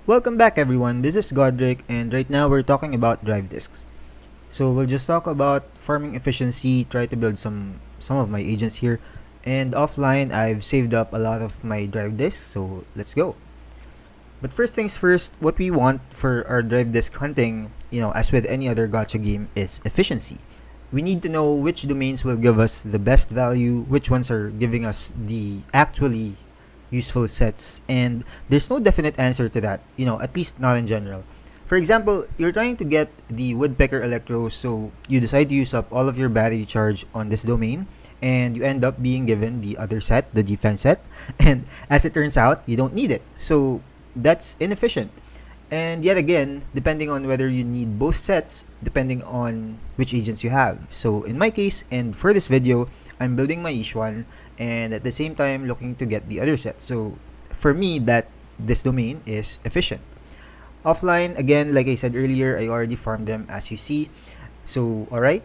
Welcome back everyone, this is Godric and right now we're talking about drive disks. So we'll just talk about farming efficiency, try to build some of my agents here, and offline I've saved up a lot of my drive disks, so let's go. But first things first, what we want for our drive disk hunting, as with any other gacha game, is efficiency. We need to know which domains will give us the best value, which ones are giving us the actually useful sets, and there's no definite answer to that, at least not in general. For example, you're trying to get the woodpecker electro, so you decide to use up all of your battery charge on this domain, and you end up being given the other set, the defense set, and as it turns out, you don't need it. So that's inefficient. And yet again, depending on whether you need both sets, depending on which agents you have. So in my case, and for this video, I'm building my Yixuan and at the same time looking to get the other set. So for me, that this domain is efficient. Offline, again, like I said earlier, I already farmed them as you see. So alright,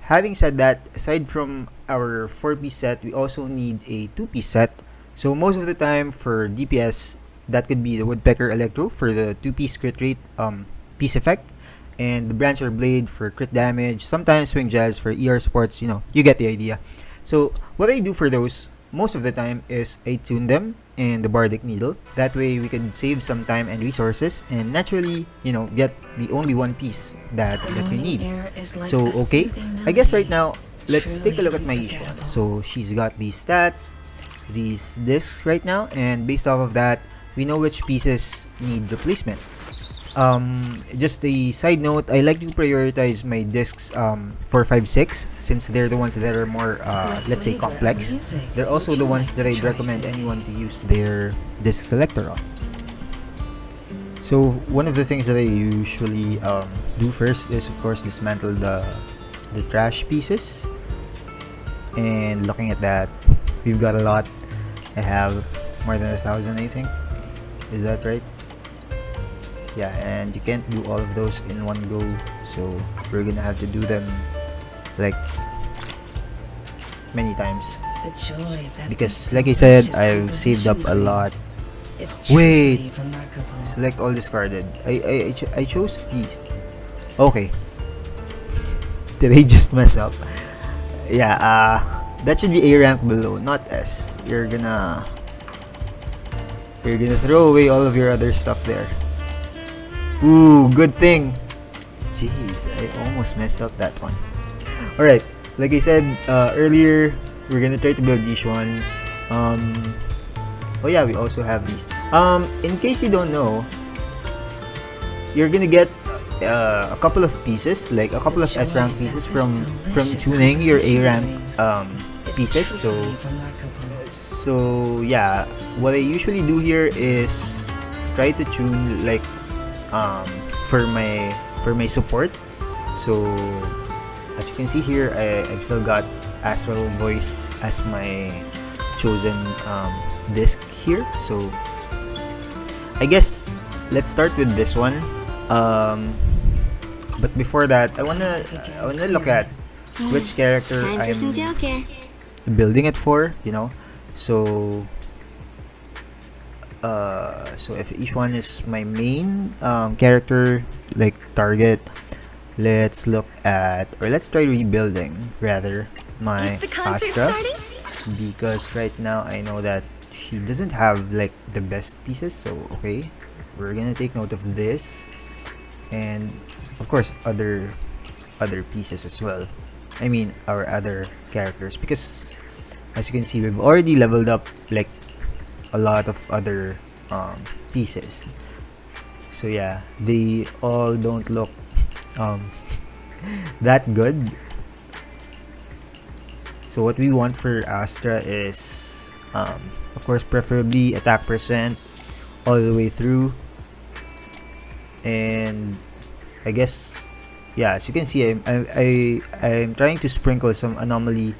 having said that, aside from our 4-piece set, we also need a 2-piece set. So most of the time for DPS, that could be the woodpecker electro for the 2-piece crit rate piece effect, and the brancher blade for crit damage, sometimes swing jazz for ER supports, you get the idea. So what I do for those most of the time is I tune them in the bardic needle. That way we can save some time and resources and naturally, get the only one piece that we need. So okay, I guess right now let's take a look at my Yixuan. So she's got these stats, these discs right now, and based off of that, we know which pieces need replacement. Just a side note, I like to prioritize my discs for 5-6 since they're the ones that are more, let's say, complex. They're also the ones that I'd recommend anyone to use their disc selector on. So one of the things that I usually do first is, of course, dismantle the trash pieces. And looking at that, we've got a lot. I have more than 1,000, I think. Is that right? Yeah, and you can't do all of those in one go, so we're gonna have to do them like many times because like I said, I've saved up a lot. Wait, select all discarded. I chose these. Okay. Did I just mess up? Yeah, that should be A rank below, not S. You're gonna throw away all of your other stuff there. Ooh, good thing. Jeez, I almost messed up that one. Alright, like I said earlier, we're gonna try to build Yixuan. Oh yeah, we also have these. In case you don't know, you're gonna get a couple of pieces, like a couple of S rank pieces from tuning your A rank pieces. So yeah, what I usually do here is try to tune like for my support. So as you can see here, I've still got Astral Voice as my chosen disc here. So I guess let's start with this one. But before that, I wanna look at which character I'm building it for. So if each one is my main character, like target, let's try rebuilding rather my Astra, because right now I know that she doesn't have like the best pieces. So okay, we're gonna take note of this, and of course other pieces as well. I mean our other characters, because as you can see, we've already leveled up like a lot of other pieces. So yeah, they all don't look that good. So what we want for Astra is of course preferably attack percent all the way through, and I guess yeah, as you can see, I'm trying to sprinkle some anomaly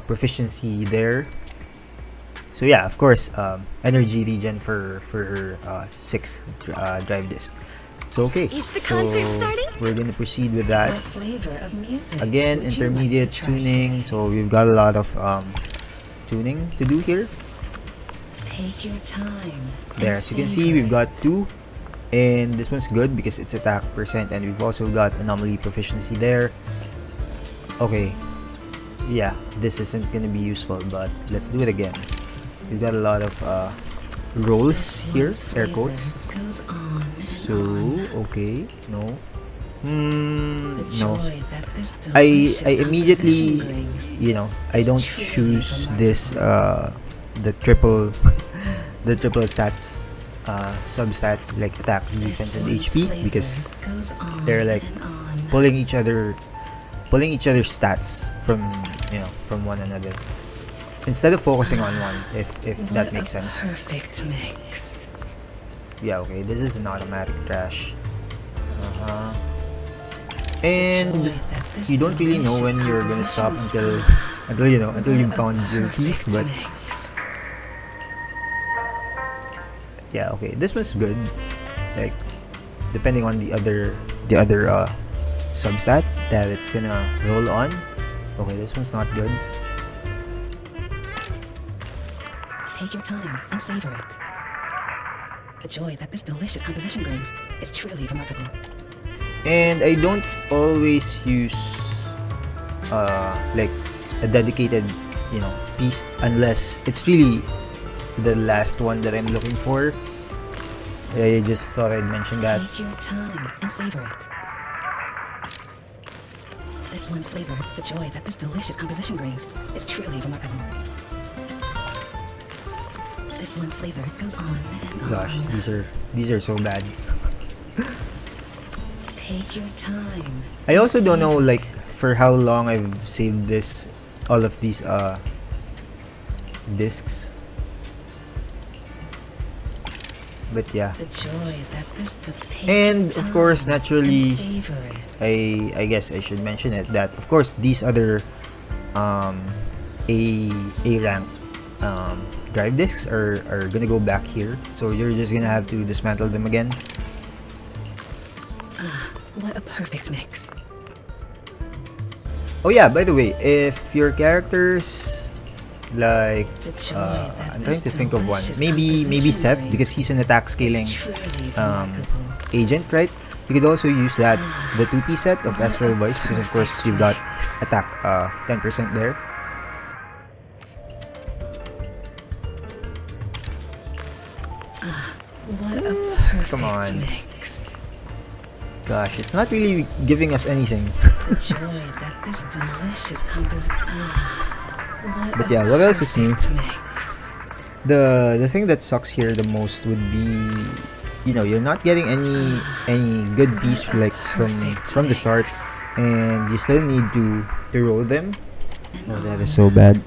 proficiency there. So yeah, of course, energy regen for her 6th drive disc. So okay, so we're gonna proceed with that. Again, intermediate tuning. So we've got a lot of tuning to do here. Take your time. There, as you can see, we've got 2 And this one's good because it's attack percent, and we've also got anomaly proficiency there. Okay, yeah, this isn't gonna be useful, but let's do it again. We've got a lot of rolls here, air quotes. So okay, no. No. I immediately, you know, I don't choose this the triple the triple stats substats like attack, defense, and HP, because they're like pulling each other's stats from, you know, from one another instead of focusing on one, if that makes sense. Perfect mix. Yeah, okay, this is an automatic trash. And you don't really know when you're gonna stop until you've found your piece. But yeah, okay, this one's good, like depending on the other substat that it's gonna roll on. Okay, this one's not good. Take your time and savor it. The joy that this delicious composition brings is truly remarkable. And I don't always use like a dedicated, you know, piece unless it's really the last one that I'm looking for. I just thought I'd mention that. Take your time and savor it. This one's flavor, the joy that this delicious composition brings, is truly remarkable. This one's flavor goes on and on. Gosh, these are so bad. Take your time. I also don't know like for how long I've saved all of these discs. But yeah. The joy that this And of course, naturally, I guess I should mention it that of course these other A rank drive discs are gonna go back here, so you're just gonna have to dismantle them again. What a perfect mix. Oh yeah, by the way, if your characters like I'm trying to think of one, maybe Seth, because he's an attack scaling agent, right? You could also use that, the 2P set of Astral Voice, because of course you've got attack 10% there. What a perfect Come on. mix. Gosh, it's not really giving us anything. The joy that this delicious composition. But yeah, what else is new? Mix. The thing that sucks here the most would be, you know, you're not getting any good piece like from the start, and you still need to roll them. Oh, that is so bad.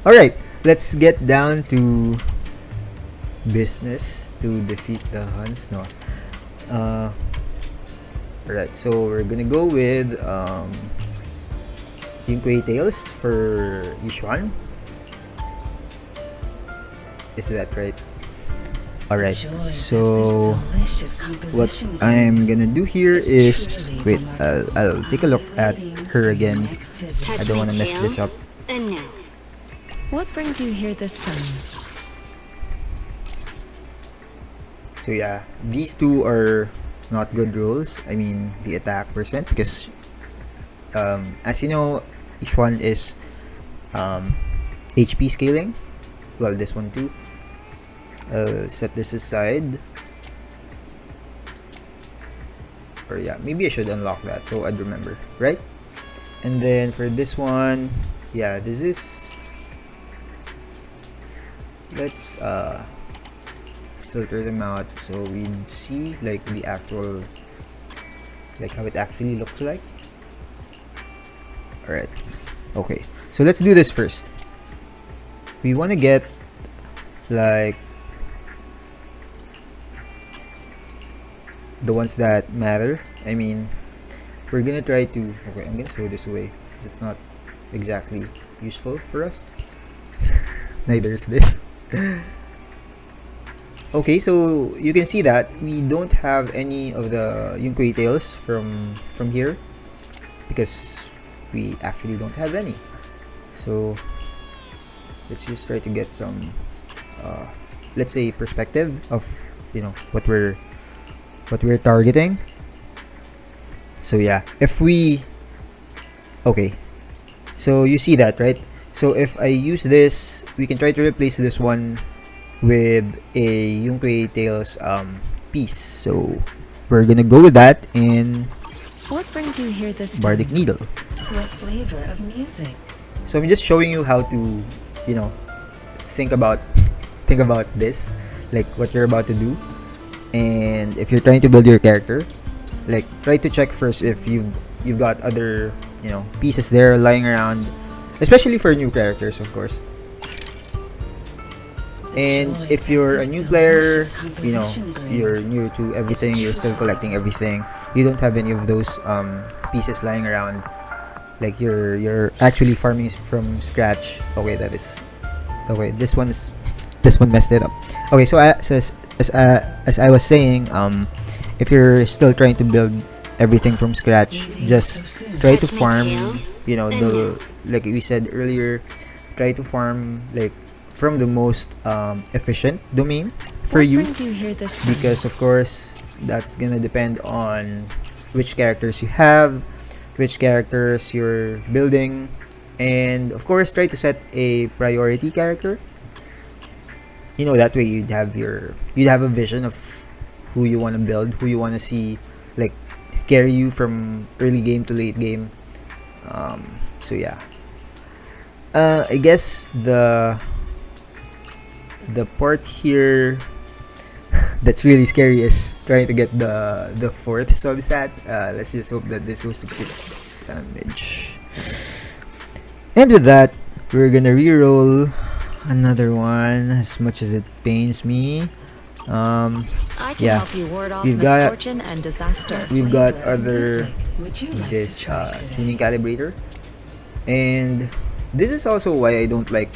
All right, let's get down to business to defeat the Huns. No. Alright, so we're gonna go with Yixuan Tails for Yixuan. Is that right? Alright, so what I'm gonna do here is wait, I'll take a look at her again. I don't wanna mess this up. And now, What brings you here this time? So yeah, these two are not good rolls. I mean, the attack percent, because as you know, each one is HP scaling. Well, this one too. I'll set this aside. Or yeah, maybe I should unlock that so I'd remember, right? And then for this one, yeah, this is, let's filter them out so we'd see like the actual, like how it actually looks like. Alright, okay, so let's do this first. We want to get like the ones that matter. I mean, we're gonna try to, okay, I'm gonna throw this away. It's not exactly useful for us. Neither is this. Okay, so you can see that we don't have any of the Yixuan Tails from here because we actually don't have any. So let's just try to get some let's say perspective of what we're targeting. So yeah, if we okay, so you see that, right? So if I use this, we can try to replace this one with a Yunque Tails piece. So we're gonna go with that in What brings you here this Bardic time? Needle. What flavor of music? So I'm just showing you how to, you know, think about think about this, like what you're about to do. And if you're trying to build your character, like try to check first if you've got other, pieces there lying around, especially for new characters, of course. And if you're a new player, you're new to everything, you're still collecting everything, you don't have any of those pieces lying around, like you're actually farming from scratch. Okay, this one messed it up. Okay, so as I was saying, if you're still trying to build everything from scratch, just try to farm, the like we said earlier, try to farm like from the most efficient domain for What you, brings you here this time? because of course that's gonna depend on which characters you have, which characters you're building, and of course try to set a priority character. That way you'd have a vision of who you want to build, who you want to see like carry you from early game to late game. So yeah, I guess the part here that's really scary is trying to get the fourth substat. Let's just hope that this goes to crit damage. And with that, we're gonna reroll another one, as much as it pains me. I can Yeah, help you ward off we've got- misfortune and disaster. We've got other Would you like this to try today? tuning calibrator, and this is also why I don't like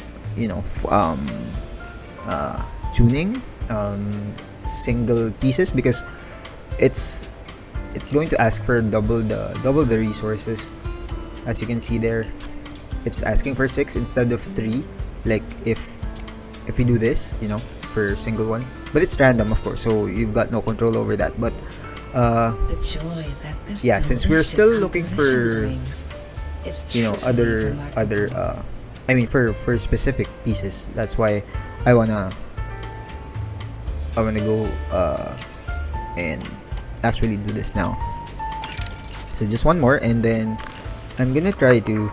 tuning single pieces, because it's going to ask for double the resources. As you can see there, it's asking for 6 instead of 3, like if we do this, for single one, but it's random, of course, so you've got no control over that. But The joy that this yeah, since we're delicious still looking for, composition brings is other truly remarkable. I mean for specific pieces, that's why I wanna go and actually do this now. So just one more, and then I'm gonna try to,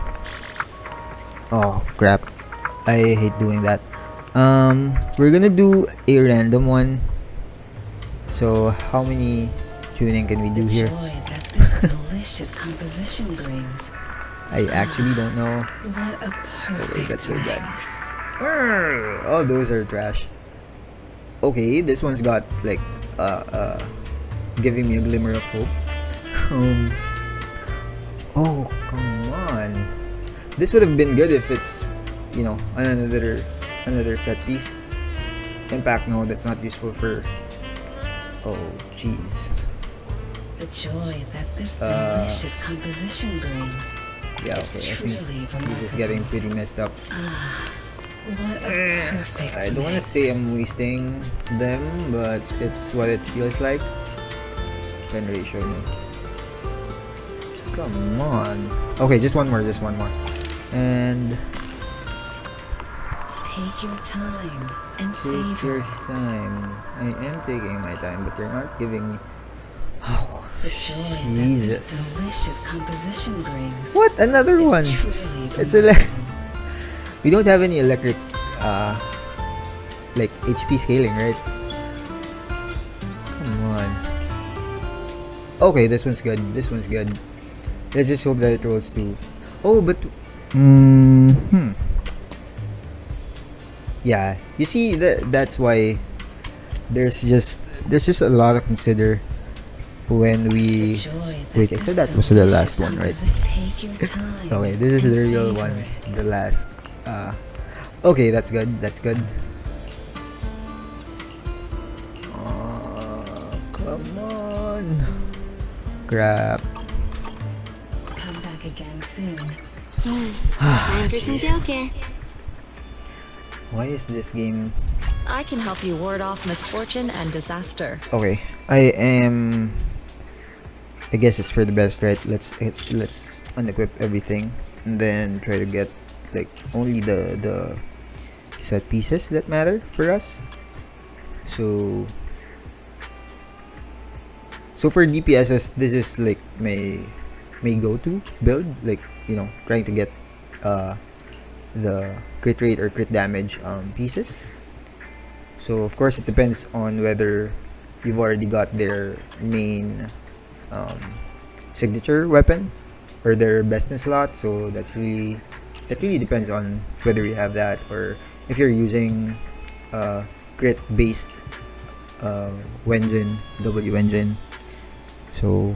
oh crap, I hate doing that. We're gonna do a random one. So how many tuning can we do The here? joy that this delicious composition brings. I actually don't know. What a perfect that's so bad. mix. Oh, those are trash. Okay, this one's got like giving me a glimmer of hope. Oh, come on. This would have been good if it's, another set piece. Impact, no, that's not useful for. Oh, jeez. The joy that this delicious composition brings. Yeah, is okay, I think truly this is remarkable. getting pretty messed up. What a perfect I don't want to mix. say I'm wasting them, but it's what it feels like. Pen ratio, no. Come on. Okay, just one more. And Take your time and take savor your it. time. I am taking my time, but you're not giving me. Oh, The joy Jesus. that this delicious composition brings. what? Another is one. truly It's remarkable. We don't have any electric, like HP scaling, right? Come on. Okay, this one's good. Let's just hope that it rolls too. Oh, but yeah, you see that's why there's just a lot to consider when The we joy that wait. I this said that was the delicious last one, right? composition- Take your time. Okay, this is and the real savor one, it. the last. Okay, that's good. Come on. Crap. Come back again soon. Jeez. Why is this game I can help you ward off misfortune and disaster. Okay, I guess it's for the best, right? Let's unequip everything and then try to get like only the set pieces that matter for us. So for DPSs, this is like my go-to build, like, you know, trying to get the crit rate or crit damage pieces. So of course it depends on whether you've already got their main signature weapon or their best in slot. So that really depends on whether you have that, or if you're using crit based Wenjin, W engine. So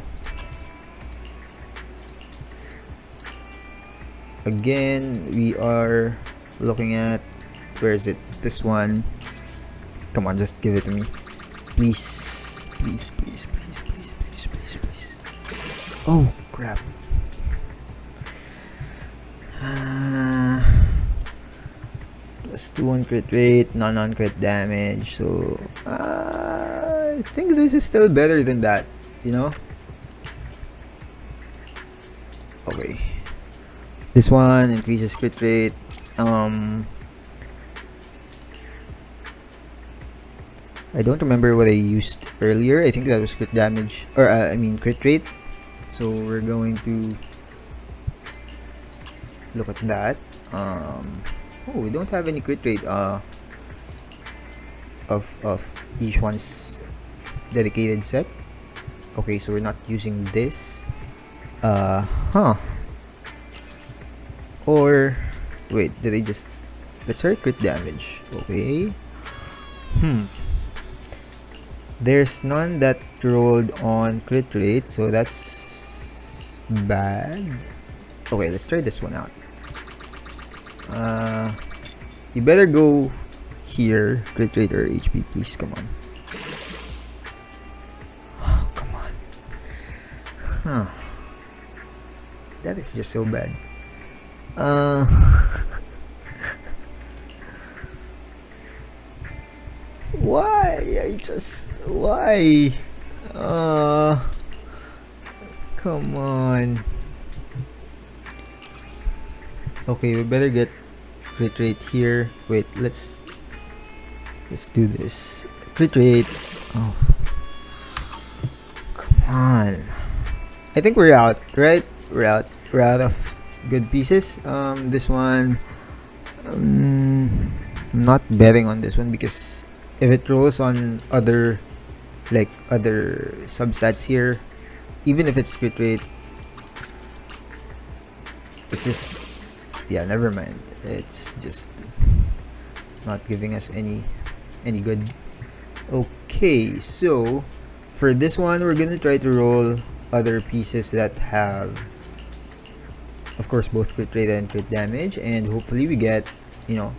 again, we are looking at, where is it? This one. Come on, just give it to me. Please. Please, please, please, please, please, please, please. Oh, crap. +2 on crit rate, none on crit damage. So, I think this is still better than that, you know? Okay. This one increases crit rate. I don't remember what I used earlier. I think that was crit damage, or I mean crit rate. So we're going to look at that. Oh, we don't have any crit rate of each one's dedicated set. Okay, so we're not using this. Or wait, did I just, let's start crit damage. Okay. There's none that rolled on crit rate, so that's bad. Okay, let's try this one out. You better go here, crit rate or HP, please. Come on. Oh, come on. That is just so bad. Why? Come on. Okay, we better get crit rate here. Wait, let's do this. Crit rate. Oh, come on. I think we're out, right? We're out of good pieces. This one, I'm not betting on this one, because if it rolls on other substats here, even if it's crit rate, it's just, yeah, never mind. It's just not giving us any good. Okay, so for this one, we're gonna try to roll other pieces that have, of course, both crit rate and crit damage, and hopefully we get, you know,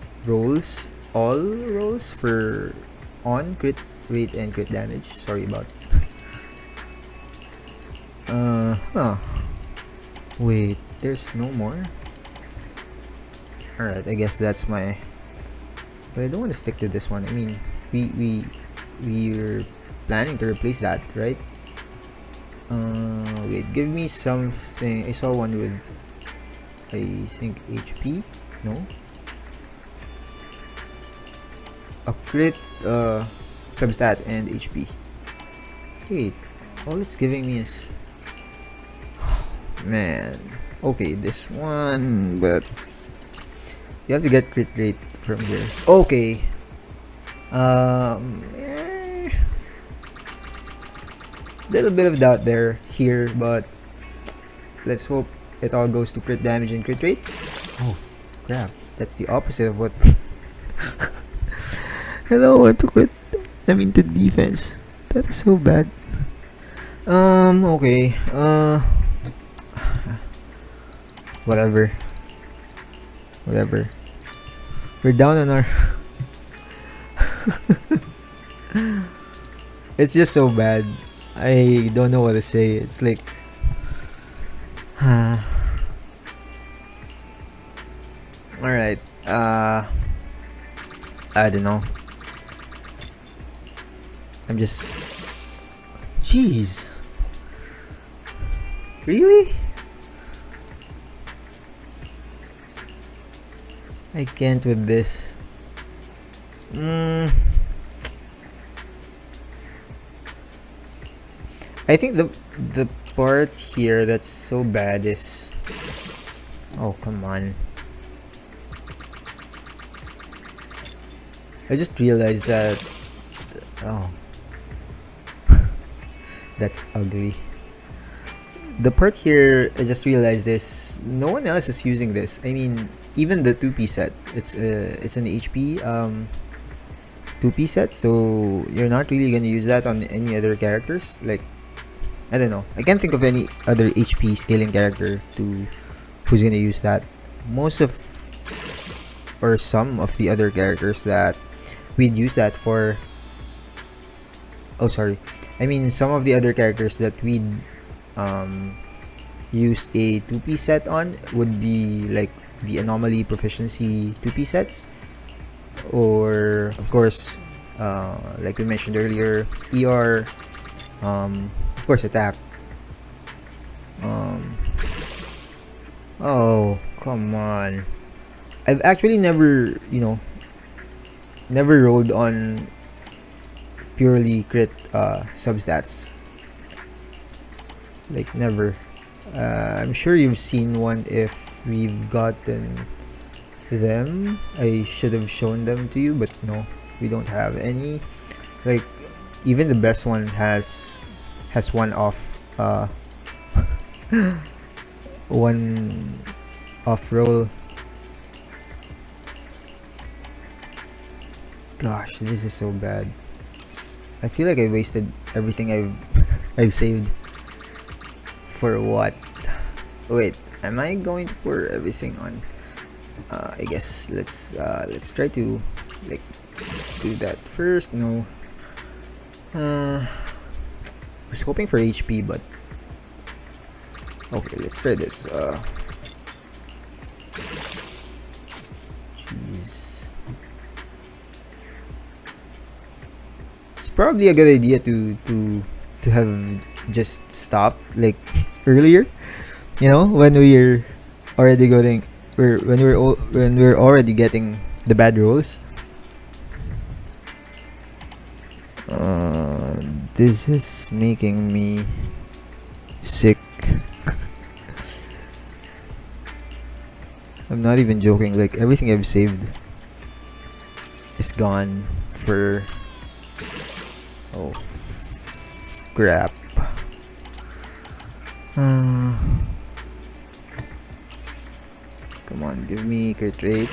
all rolls for on crit rate and crit damage. Sorry about wait, there's no more. Alright, I guess that's my, but I don't want to stick to this one. I mean, we're planning to replace that, right? Wait, give me something. I saw one with, I think, HP. No, a crit substat and HP. Wait, all it's giving me is, man. Okay, this one, but you have to get crit rate from here. Okay. Little bit of doubt here, but let's hope it all goes to crit damage and crit rate. Oh, crap. That's the opposite of what hello, what to crit? I mean to defense. That is so bad. Okay. Whatever. We're down on our it's just so bad. I don't know what to say. It's like alright. I don't know. I'm just... Jeez. Really? I can't with this. I think the part here that's so bad is... Oh, come on. I just realized that... Oh. That's ugly. The part here, I just realized this. No one else is using this. I mean, even the 2-piece set. It's an HP 2-piece set, so you're not really gonna use that on any other characters. Like, I don't know. I can't think of any other HP scaling character who's gonna use that. Most of, or some of the other characters that we'd use that for... Oh, sorry. I mean, some of the other characters that we'd use a 2-piece set on would be like the anomaly proficiency 2-piece sets, or of course, like we mentioned earlier, ER, of course, attack. Oh, come on. I've actually never, never rolled on purely crit substats. Like, never. I'm sure you've seen one if we've gotten them. I should have shown them to you, but no, we don't have any. Like, even the best one has one off one off roll. Gosh, this is so bad. I feel like I wasted everything I've saved. For what? Wait, am I going to pour everything on? I guess let's try to like do that first. No. I was hoping for HP, but okay, let's try this. Jeez. It's probably a good idea to have just stopped like earlier, when we're already when we're already getting the bad rolls. This is making me sick. I'm not even joking, like everything I've saved is gone for... Oh crap. Come on, give me crit rate.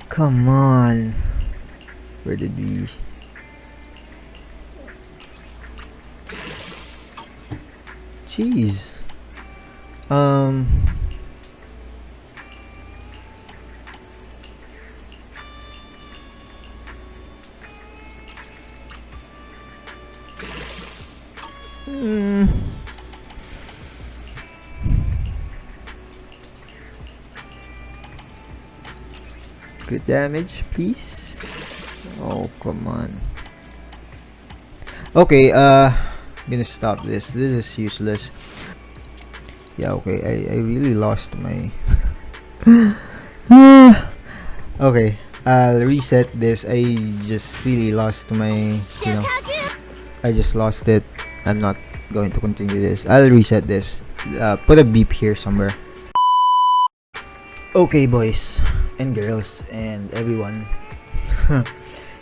Come on. Where did we... Jeez. Crit damage, please. Oh, come on. Okay, I'm gonna stop this. This is useless. Yeah, okay, I really lost my... Okay, I'll reset this. I just really lost my, I just lost it. I'm not going to continue this. I'll reset this. Put a beep here somewhere. Okay, boys and girls and everyone.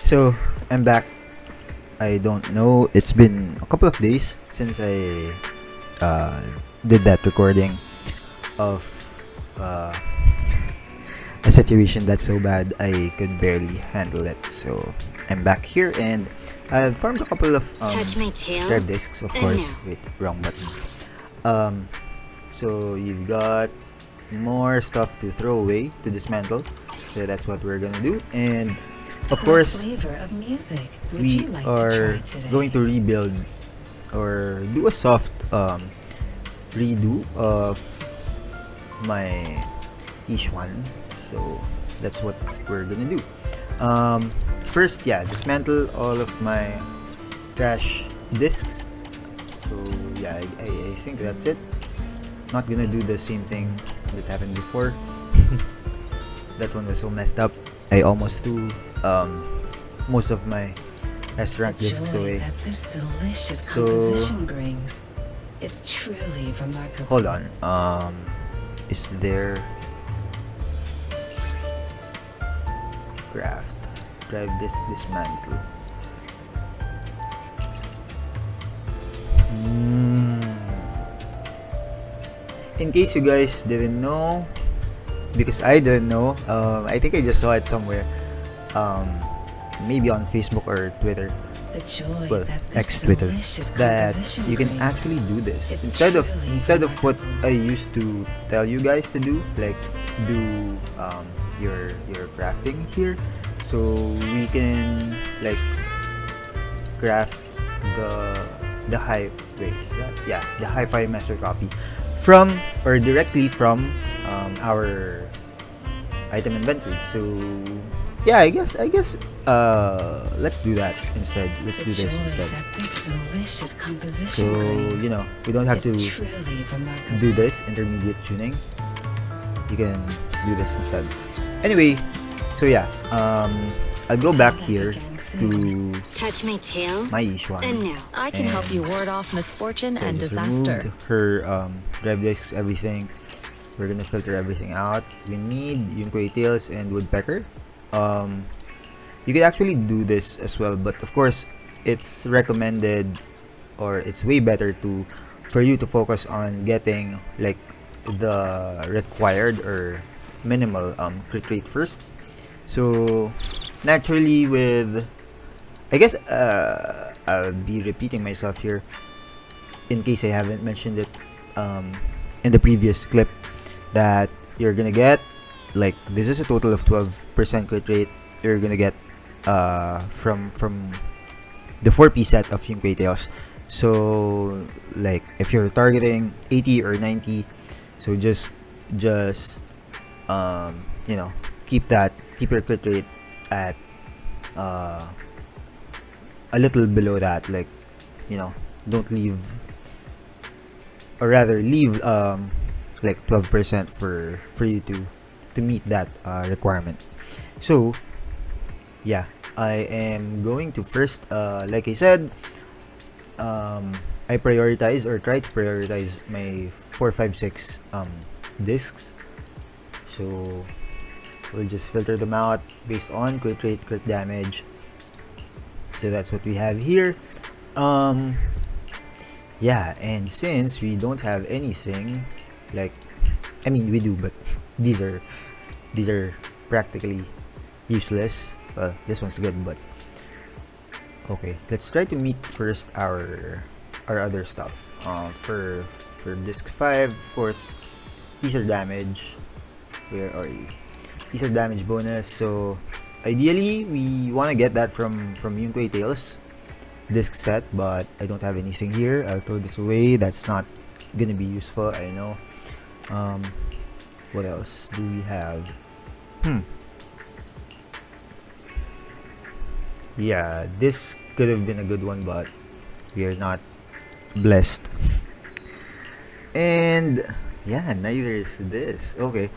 So, I'm back. I don't know, it's been a couple of days since I did that recording of a situation that's so bad I could barely handle it. So I'm back here and I've farmed a couple of drive discs, of course. Wait, wrong button. So you've got more stuff to throw away, to dismantle. So that's what we're gonna do. And Of What course, flavor of music would we you like are to try today? going to rebuild or do a soft redo of my Yixuan. So that's what we're gonna do. First, yeah, dismantle all of my trash discs. So yeah, I think that's it. Not gonna do the same thing that happened before. That one was so messed up. I almost threw most of my restaurant The discs joy away. that this delicious So- composition brings is truly remarkable. Hold on. Is there craft? Drive this dismantle. In case you guys didn't know, because I didn't know, I think I just saw it somewhere. Maybe on Facebook or Twitter. The joy Well, that this ex Twitter, delicious that composition you can brings actually do this is instead of truly what remarkable. I used to tell you guys to do, like do your crafting here. So we can like craft the high wait is that yeah the hi-fi master copy from or directly from our item inventory. So yeah, I guess let's do that instead. Let's do The this joy instead. that this delicious composition So brings you know we don't have is to truly remarkable. do this intermediate tuning. You can do this instead. Anyway, so yeah, I'll go back here to Touch my tail, my and Yixuan. now. I can help you ward off misfortune So I and just disaster. removed her drive discs, everything. We're gonna filter everything out. We need Yunquay tails and woodpecker. You could actually do this as well, but of course, it's recommended or it's way better for you to focus on getting like the required or minimal crit rate first. So naturally, with I guess I'll be repeating myself here in case I haven't mentioned it in the previous clip, that you're gonna get like this is a total of 12% crit rate. You're gonna get from the 4-piece set of Yunquay tails. So like if you're targeting 80 or 90, so just you know keep your crit rate at a little below that, like you know don't leave, or rather leave like 12% for you to meet that requirement. So yeah, I am going to first like I said, I prioritize or try to prioritize my 456 discs. So we'll just filter them out based on crit rate, crit damage. So that's what we have here. Yeah, and since we don't have anything like, I mean we do, but these are practically useless. Well, this one's good, but okay, let's try to meet first our other stuff. For disc 5, of course, these are damage. Where are you? These are damage bonus. So ideally we want to get that from Yunquay tails disc set, but I don't have anything here. I'll throw this away. That's not gonna be useful, I know. What else do we have? Yeah, this could have been a good one, but we are not blessed. And yeah, neither is this. Okay.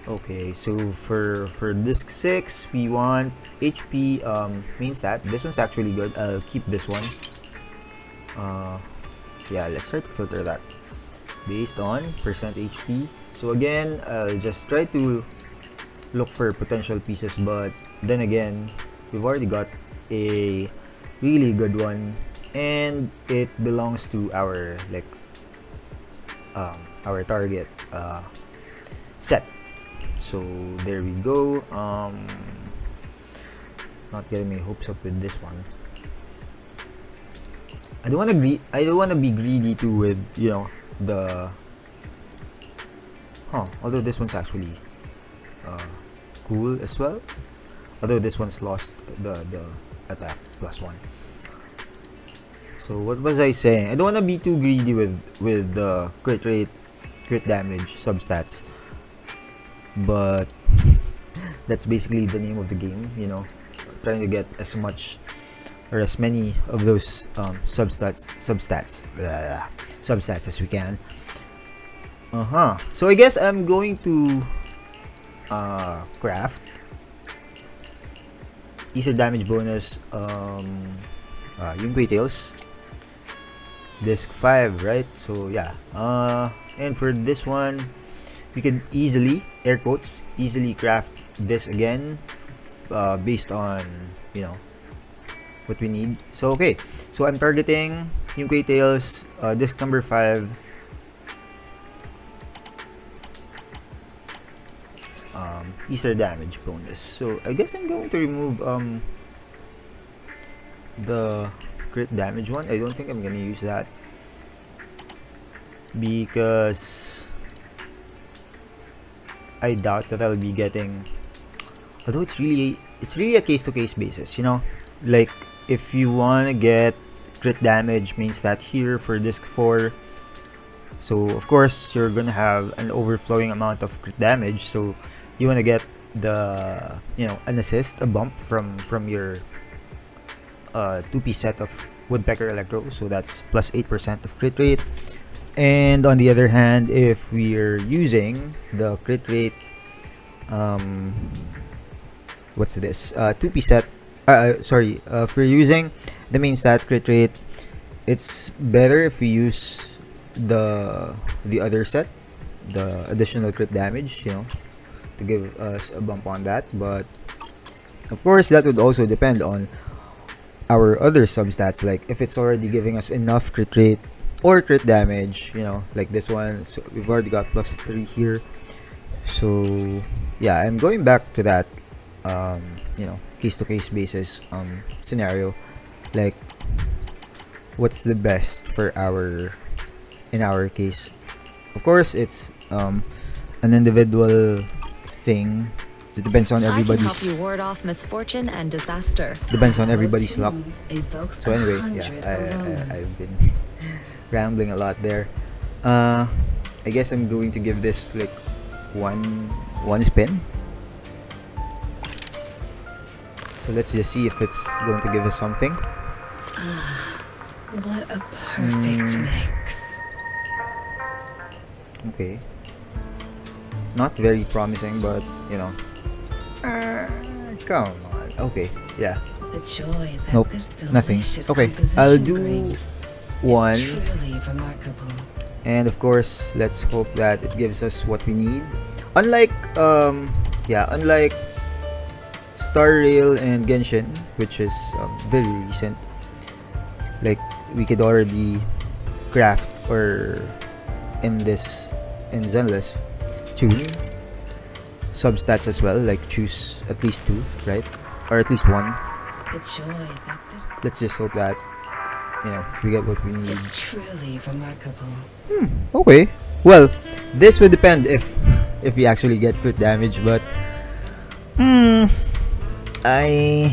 Okay, so for disc 6 we want HP main stat. This one's actually good. I'll keep this one. Yeah, let's try to filter that based on percent HP. So again, I'll just try to look for potential pieces, but then again, we've already got a really good one, and it belongs to our like our target set. So there we go. Not getting my hopes up with this one. I don't wanna be greedy too with, you know, the although this one's actually cool as well. Although this one's lost the attack +1. So what was I saying? I don't want to be too greedy with the crit rate, crit damage substats, but that's basically the name of the game, you know, trying to get as much or as many of those substats as we can. So I guess I'm going to craft ether damage bonus, Yunque Tails, disc 5, right? So yeah, and for this one we could easily, air quotes, easily craft this again, based on, you know, what we need. So okay, so I'm targeting Yunque Tails, disc number 5, ether damage bonus. So I guess I'm going to remove the crit damage one. I don't think I'm gonna use that because I doubt that I'll be getting, although it's really a case-to-case basis, you know, like if you want to get crit damage main stat here for disc 4, so of course you're gonna have an overflowing amount of crit damage, so you want to get the, you know, an assist, a bump from your 2-piece set of Woodpecker Electro, so that's plus 8% of crit rate. And on the other hand, if we're using the crit rate, what's this, 2-piece set, if we're using the main stat crit rate, it's better if we use the other set, the additional crit damage, you know, to give us a bump on that. But of course that would also depend on our other substats, like if it's already giving us enough crit rate or crit damage, you know, like this one. So we've already got +3 here, so yeah, I'm going back to that you know, case-to-case basis scenario, like what's the best for in our case. Of course it's an individual thing. It depends on everybody's. I can help you ward off misfortune and disaster. Depends on everybody's luck. Evokes So anyway, 100 yeah, aromas. I've been rambling a lot there. I guess I'm going to give this like one spin. So let's just see if it's going to give us something. What a perfect mix. Okay. Not very promising, but you know. Come on. Okay. Yeah. The joy that Nope, this nothing. delicious Okay, composition I'll do brings is one. truly remarkable. And of course, let's hope that it gives us what we need. Unlike Star Rail and Genshin, which is very recent, like we could already craft, or in Zenless, tune substats as well, like choose at least 2, right, or at least 1. The joy that this Let's just hope that, you know, we get what we need. is truly remarkable. Okay, well, this would depend if we actually get crit damage, but I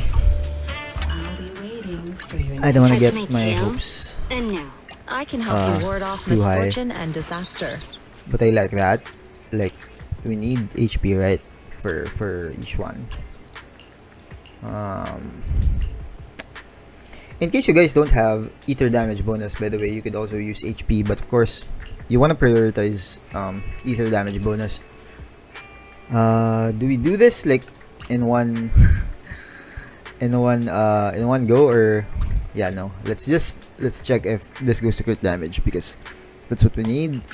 I'll be waiting for your I don't want to Touch get my my tail. hopes And now, I can help you ward off too high. misfortune and disaster. But I like that. Like, we need HP, right? For Yixuan. In case you guys don't have ether damage bonus, by the way, you could also use HP. But of course, you want to prioritize ether damage bonus. Do we do this like in one in one go, or yeah, no? Let's check if this goes to crit damage, because that's what we need.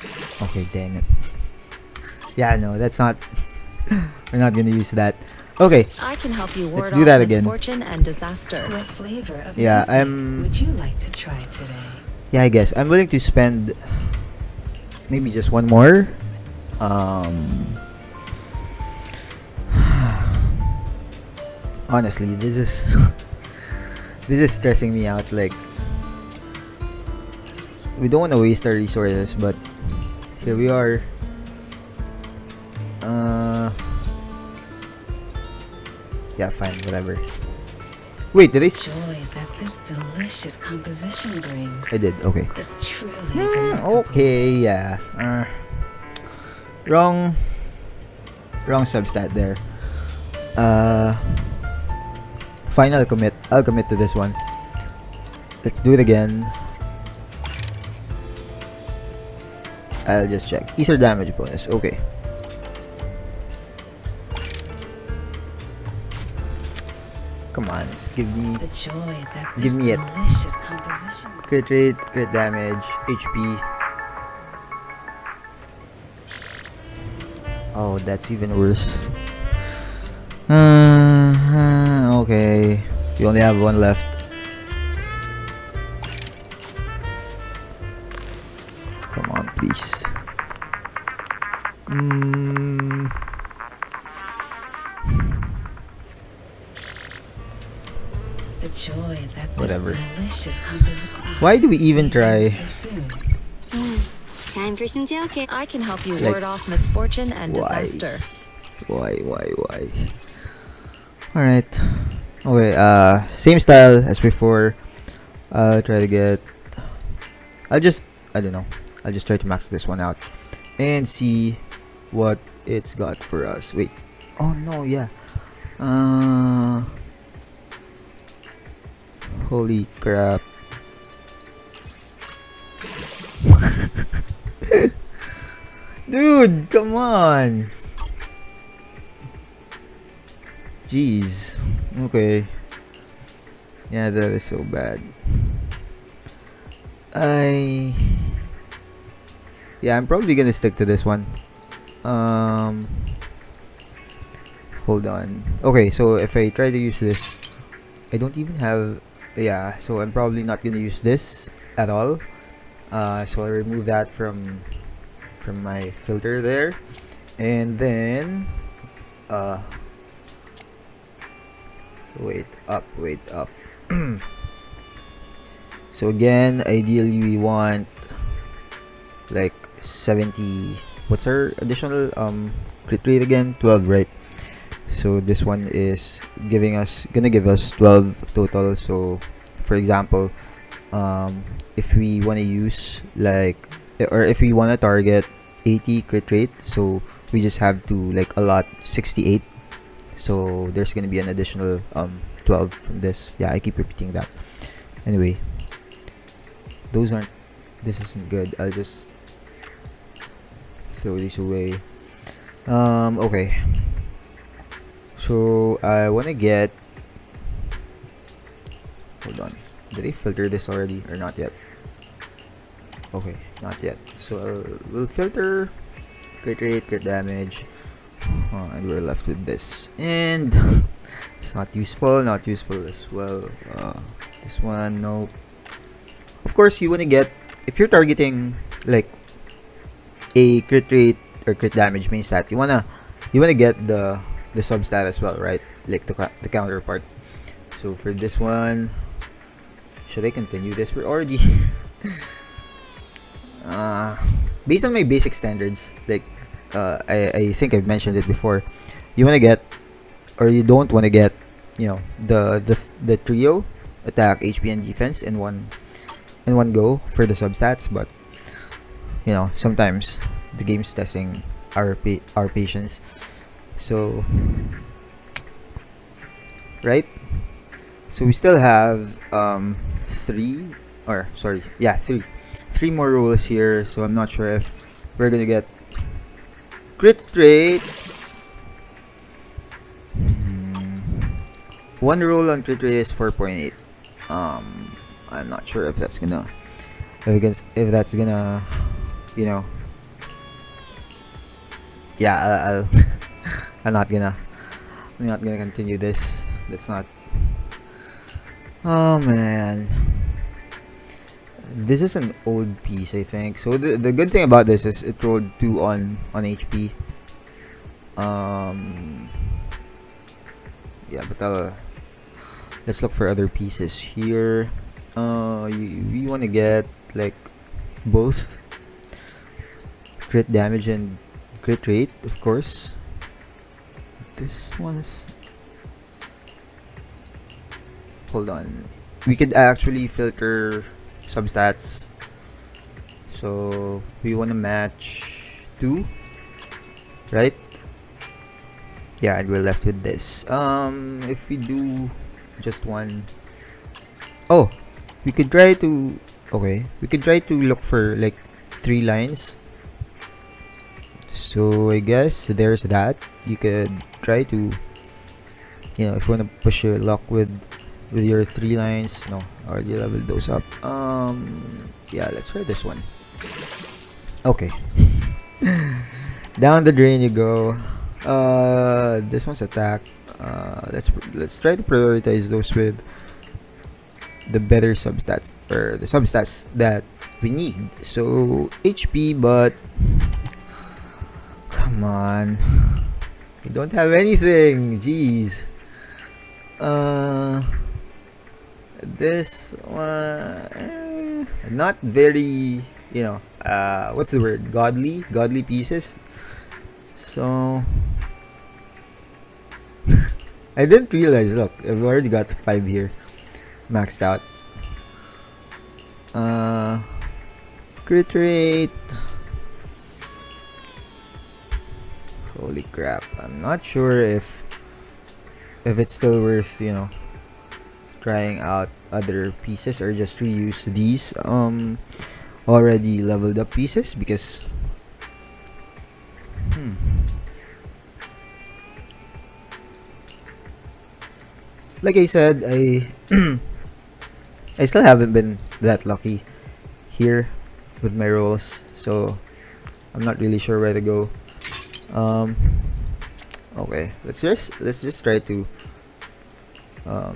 Okay, damn it. Yeah, no, that's not. We're not gonna use that. Okay, I can help you ward Let's do off that again. misfortune and disaster. What flavor of Yeah, music I'm- would you like to try today? yeah, I guess I'm willing to spend maybe just one more. Honestly, this is this is stressing me out. Like, we don't want to waste our resources, but here we are. Yeah, fine, whatever. Wait, did I Joy that this delicious composition brings I did, okay. is truly remarkable. Okay, yeah. Wrong substat there. Fine, I'll commit to this one. Let's do it again. I'll just check. Ether damage bonus, okay. Come on, just give me The joy that Give this me it. delicious composition crit rate, crit damage, HP. Oh, that's even worse. Okay. We only have one left. Come on, please. The joy that this Whatever. delicious composition. Why do we even try? So soon. Time for some tailgate. I can help you Like, ward off misfortune and Why? disaster. Why? Alright. Okay, same style as before. I'll try to get... I don't know. I'll just try to max this one out. And see what it's got for us. Wait. Oh no, yeah. Holy crap. Dude, come on. Jeez. Okay. Yeah, that is so bad. Yeah, I'm probably gonna stick to this one. Hold on. Okay, so if I try to use this, I don't even have... Yeah, so I'm probably not gonna use this at all. So I'll remove that from my filter there, and then wait up. So again, ideally we want like 70. What's our additional crit rate again? 12, right? So this one is gonna give us 12 total. So for example, if we want to use if we want to target 80 crit rate, so we just have to like allot 68. So there's gonna be an additional 12 from this. Yeah, I keep repeating that. Anyway, this isn't good. I'll just throw these away. Okay, so I want to get... Hold on, did I filter this already or not yet? Okay, not yet. So we'll filter crit rate, crit damage, and we're left with this. And it's not useful as well. This one, nope. Of course, you want to get, if you're targeting like a crit rate or crit damage main stat, you wanna get the substat as well, right? Like the counterpart. So for this one, should I continue this? We're already based on my basic standards, like I think I've mentioned it before. You want to get, or you don't want to get, the trio attack, HP, and defense in one go for the substats, but sometimes the game's testing our patience. So right, so we still have three more rolls here, so I'm not sure if we're gonna get crit rate. One roll on crit rate is 4.8. I'm not sure if that's gonna yeah, I'm not gonna continue this. That's not... Oh man, this is an old piece, I think. So the good thing about this is it rolled 2 on HP. Yeah, but let's look for other pieces here. You want to get like both crit damage and crit rate, of course. This one is... hold on. We could actually filter substats. So we want to match 2, right? Yeah, and we're left with this. If we do just one, oh, we could try to, okay, we could try to look for like 3 lines. So I guess there's that. You could try to, if you want to push your luck with your 3 lines. No, already leveled those up. Yeah, let's try this one. Okay. Down the drain you go. This one's attack. Let's try to prioritize those with the better substats, or the substats that we need. So HP, but come on, we don't have anything. Jeez. This one, not very, what's the word? Godly pieces. So I didn't realize. Look, I've already got 5 here, maxed out. Crit rate. Holy crap! I'm not sure if it's still worth, trying out other pieces, or just reuse these already leveled up pieces, because like I said, I still haven't been that lucky here with my rolls, so I'm not really sure where to go. Okay, let's just try to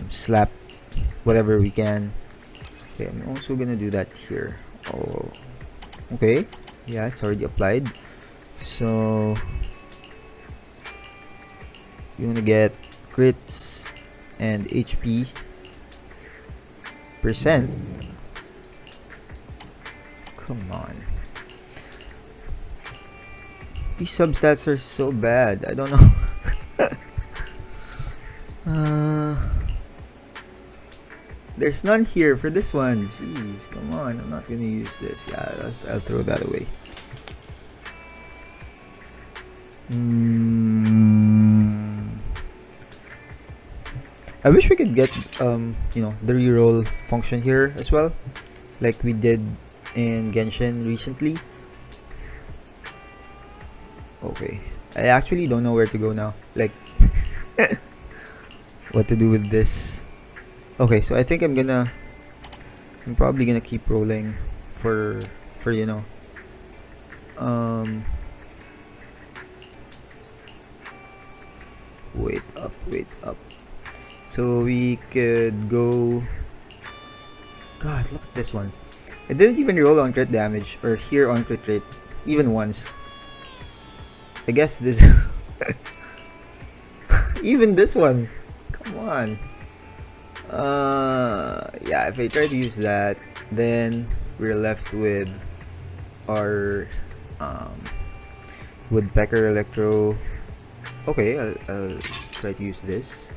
slap whatever we can. Okay, I'm also gonna do that here. Oh, okay, yeah, it's already applied. So you wanna get crits and HP percent. Come on, these substats are so bad. I don't know. There's none here for this one. Jeez, come on. I'm not gonna use this. Yeah, I'll throw that away. I wish we could get the reroll function here as well, like we did in Genshin recently. Okay, I actually don't know where to go now, like what to do with this. Okay, so I think I'm probably gonna keep rolling for wait up. So we could go. God, look at this one. I didn't even roll on crit damage or here on crit rate even once. I guess this even this one. Come on. Yeah, if I try to use that, then we're left with our woodpecker electro. Okay, I'll try to use this.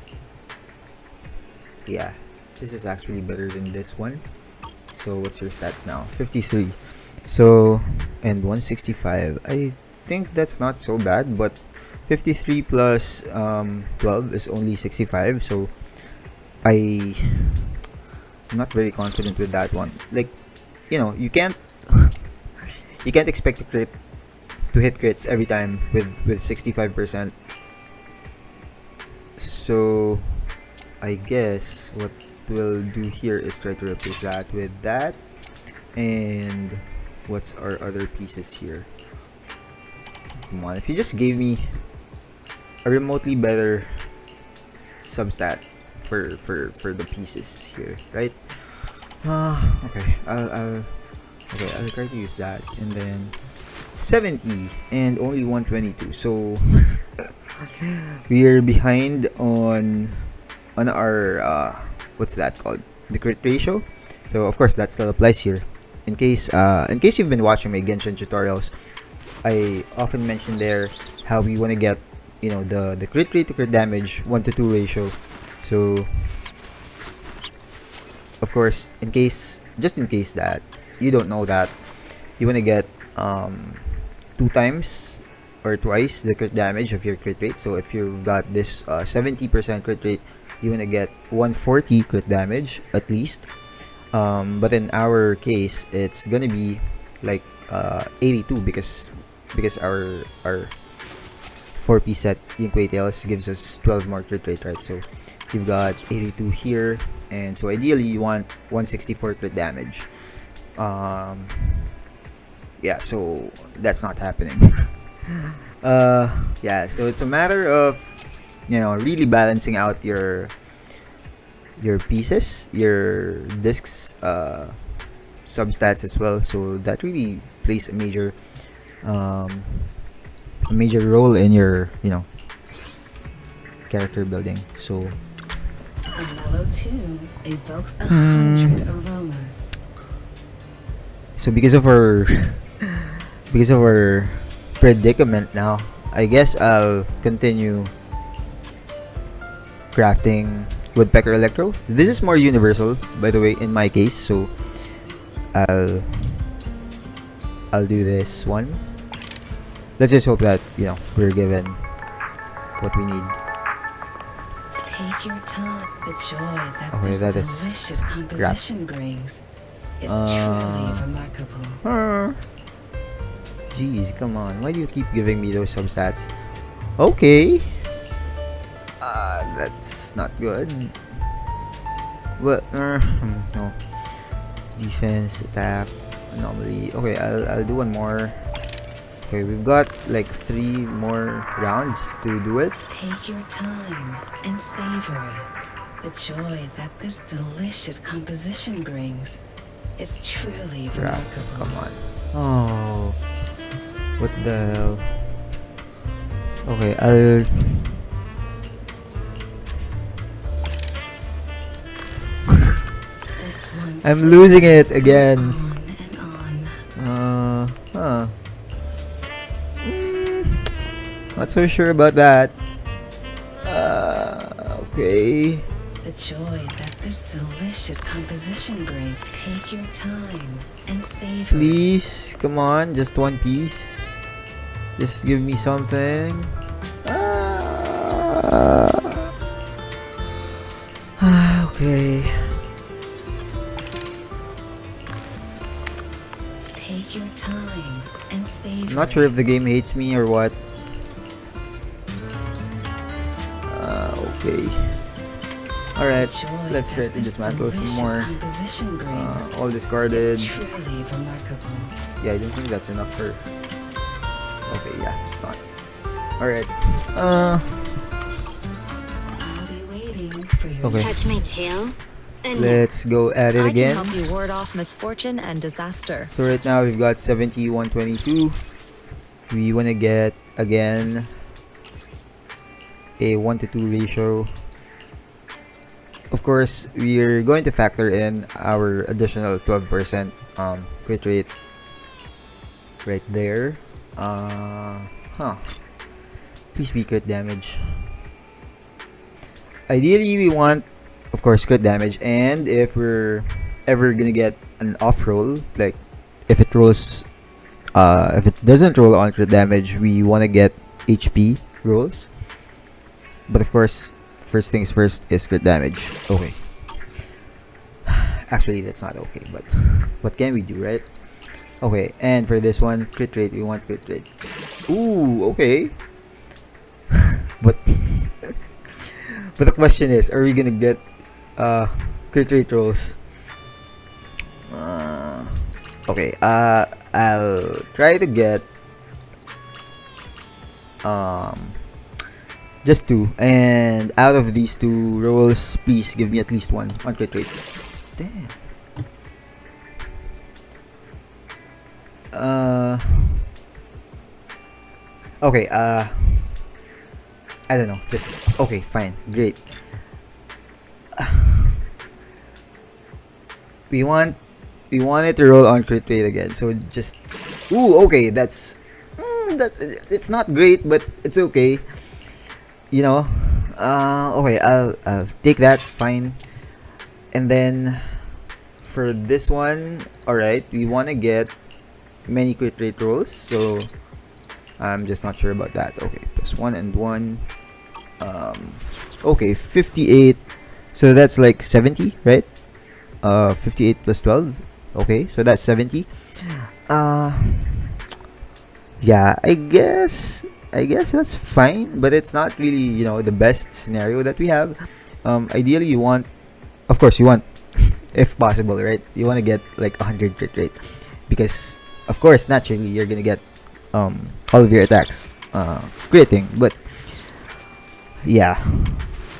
Yeah, this is actually better than this one. So what's your stats now? 53. So, and 165. I think that's not so bad, but 53 plus 12 is only 65. So I'm not very confident with that one. Like, you can't expect to hit crits every time with 65%. So I guess what we'll do here is try to replace that with that. And what's our other pieces here? Come on, if you just gave me a remotely better substat for the pieces here, right? Okay, I'll try to use that. And then 70 and only 122. So we are behind on our what's that called? The crit ratio. So of course that still applies here. In case you've been watching my Genshin tutorials, I often mention there how we want to get the crit rate to crit damage 1 to 2 ratio. So course, just in case that you don't know that, you want to get 2 times or twice the crit damage of your crit rate. So if you've got this 70% crit rate, you want to get 140 crit damage at least. But in our case, it's gonna be like 82 because our 4-piece set Yingque Tails gives us 12 more crit rate, right? So you've got 82 here, and so ideally you want 164 crit damage. Yeah, so that's not happening. Yeah, so it's a matter of really balancing out your pieces, your discs, substats as well. So that really plays a major role in your character building. So A mellow tune evokes 100 aromas. so because of our predicament now, I guess I'll continue crafting woodpecker electro. This is more universal, by the way, in my case. So I'll do this one. Let's just hope that we're given what we need. Take your time. The joy that Okay, this that is delicious composition brings is truly remarkable. Jeez, come on. Why do you keep giving me those substats? Okay. That's not good. What? No. Defense, attack, anomaly. Okay, I'll do one more. Okay, we've got like 3 more rounds to do it. Take your time and savor it. The joy that this delicious composition brings is truly Crap, remarkable. come on. Oh. What the hell? Okay, This one's I'm losing it again. on and on. Not so sure about that. Okay. The joy that this delicious composition brings. Take your time and savor it. Please, come on, just one piece. Just give me something. Okay. Take your time and savor I'm not sure if the game hates me or what. Okay. Alright, let's try to dismantle some more. All discarded. Truly remarkable. Yeah, I don't think that's enough for... Okay, yeah, it's not. Alright. I'll be waiting for your Okay. Touch my tail. And Let's go at it I can again. help you ward off misfortune and disaster. So right now we've got 71-22. We want to get again a 1-to-2 ratio. Of course, we're going to factor in our additional 12% crit rate right there. Please be crit damage. Ideally, we want, of course, crit damage. And if we're ever gonna get an off roll, like if it doesn't roll on crit damage, we want to get HP rolls. But of course, first things first is crit damage. Okay. Actually, that's not okay, but what can we do, right? Okay, and for this one, crit rate, we want crit rate. Ooh, okay. But but the question is, are we gonna get crit rate rolls? Okay, I'll try to get just 2, and out of these 2 rolls, please give me at least 1 on crit rate. Damn. Okay, I don't know, just okay, fine, great. We want it to roll on crit rate again, so just okay, that's it's not great, but it's okay. Okay, I'll take that, fine. And then for this one, alright, we want to get many crit rate rolls, so I'm just not sure about that. Okay, plus 1 and 1. Okay, 58. So that's like 70, right? 58 plus 12. Okay, so that's 70. Yeah, I guess that's fine, but it's not really, the best scenario that we have. Ideally, of course, you want, if possible, right? You want to get like 100 crit rate, because, of course, naturally, you're gonna get all of your attacks critting. But yeah,